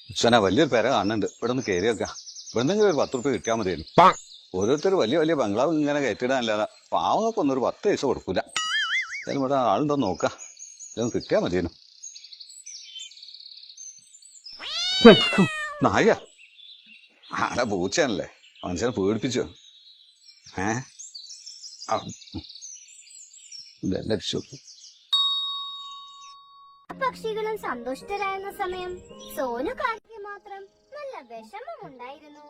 ഉച്ചന വലിയൊരു പേര കാണുന്നുണ്ട്. ഇവിടെ ഒന്ന് കയറി വെക്കാം. ഇവിടെ നിന്ന് ഒരു 10 റുപ്യ കിട്ടിയാൽ മതിയായിരുന്നു. ഓരോരുത്തർ വലിയ വലിയ ബംഗ്ലാവ് ഇങ്ങനെ കയറ്റിടാനല്ലാതെ പാവങ്ങൾക്ക് ഒന്നും ഒരു 10 പൈസ കൊടുക്കൂല. എന്തായാലും ഇവിടെ ആളുണ്ടോ നോക്കാം. ഇതൊന്ന് കിട്ടിയാൽ മതിയായിരുന്നു. നായ ആടെ പൂച്ചയാണല്ലേ, മനുഷ്യനെ പേടിപ്പിച്ചോ? ഇതെല്ലാം അടിച്ചു. പക്ഷികളും സന്തുഷ്ടരായിരുന്ന സമയം സോനു കാട്ടിക്ക് മാത്രം നല്ല വിഷമമുണ്ടായിരുന്നു.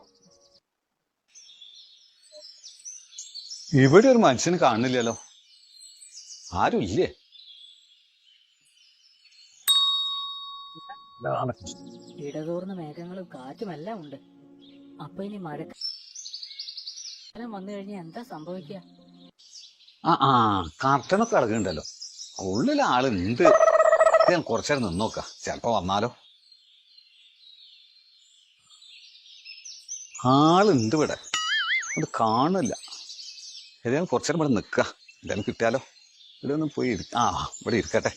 ഇവിടെ ഒരു മനുഷ്യന് കാണുന്നില്ലല്ലോ. ആരും ഇല്ലേ? ഇടതൂർന്ന മേഘങ്ങളും കാറ്റുമെല്ലാം ഉണ്ട്. അപ്പൊ ഇനി മഴക്കാലം വന്നു കഴിഞ്ഞാൽ എന്താ സംഭവിക്കുക? കർട്ടനൊക്കെ ഇറങ്ങുന്നുണ്ടല്ലോ. ഉള്ളിൽ ആളുണ്ട്. ഞാൻ കുറച്ചേരം നിന്നോക്കാം, ചിലപ്പോ വന്നാലോ. ആളുണ്ട് ഇവിടെ, അത് കാണില്ല. ഏതായാലും കുറച്ചേരം ഇവിടെ നിൽക്ക, എന്തായാലും കിട്ടിയാലോ. ഇവിടെ ഒന്ന് പോയി ഇവിടെ ഇരിക്കട്ടെ.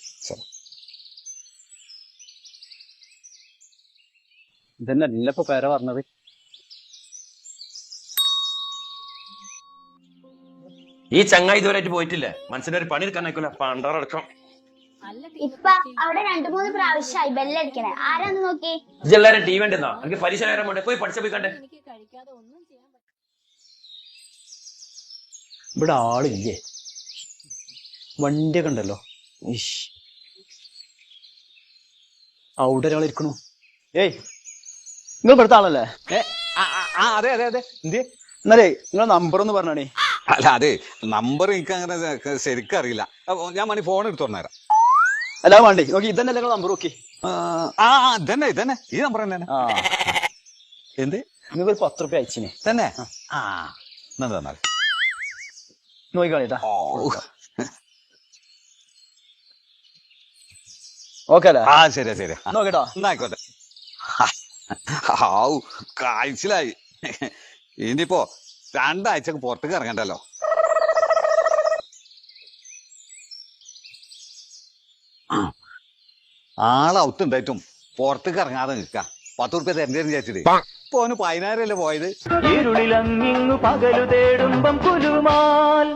ഇതന്നെ ഇപ്പൊ പേര പറഞ്ഞത്. ഈ ചങ്ങായി ഇതുവരെയായിട്ട് പോയിട്ടില്ലേ? മനസ്സിനൊരു പണി എടുക്കാൻ ആയിക്കോല പണ്ടറടക്കം. ഇപ്പ അവിടെ 2-3 പ്രാവശ്യമായി ബെല്ലടിക്കണേ. ആരാന്ന് നോക്കി. ഇതെല്ലാരും ടി വി ഉണ്ടെന്നോ? എനിക്ക് പരീക്ഷ നേരം കൊണ്ട് പോയി പഠിച്ച പോയി കണ്ടേ. ഇവിടെ ആളില്ലേ? വണ്ടിയൊക്കെ ഉണ്ടല്ലോ. അവിടെ ഒരാൾ ഇരിക്കണു. ഏയ്, നിങ്ങൾ ഇവിടുത്തെ ആളല്ലേ? അതെ അതെ അതെ. എന്ത് എന്നാലേ നിങ്ങളെ നമ്പർ ഒന്ന് പറഞ്ഞാണേ. അല്ല, അതെ, നമ്പർ എനിക്ക് അങ്ങനെ ശരിക്കും അറിയില്ല. ഞാൻ മണി ഫോൺ എടുത്തു തന്നേരാം. അല്ല വേണ്ടേ, നോക്കി ഇതന്നെ നിങ്ങൾ നമ്പർ നോക്കി. ഇതന്നെ ഇതന്നെ ഈ നമ്പർ തന്നെ. എന്ത് നിങ്ങൾക്ക് ഒരു 10 റുപ്യ അയച്ചിനെ തന്നെ? എന്നാ തന്നാൽ നോക്കിക്കാളിട്ടാ. ഓക്കെ അല്ലേ? ശരിയാ ശരിയാ. നോക്കട്ടോ. എന്നായിക്കോട്ടെ. കാഴ്ചയിലായി. ഇനിയിപ്പോ 2 ആഴ്ചക്ക് പുറത്തേക്ക് ഇറങ്ങണ്ടല്ലോ. ആളൗത്തുണ്ടായിട്ടും പുറത്തേക്ക് ഇറങ്ങാതെ നിൽക്ക. 10 റുപ്യ തരണ്ടേന്ന് വിചാരിച്ചിട്ട് ഇപ്പൊ അവന് 10,000 പോയത്. ഇരുളിലങ്ങിങ്ങു പകലു തേടുമ്പം കുലുമാൽ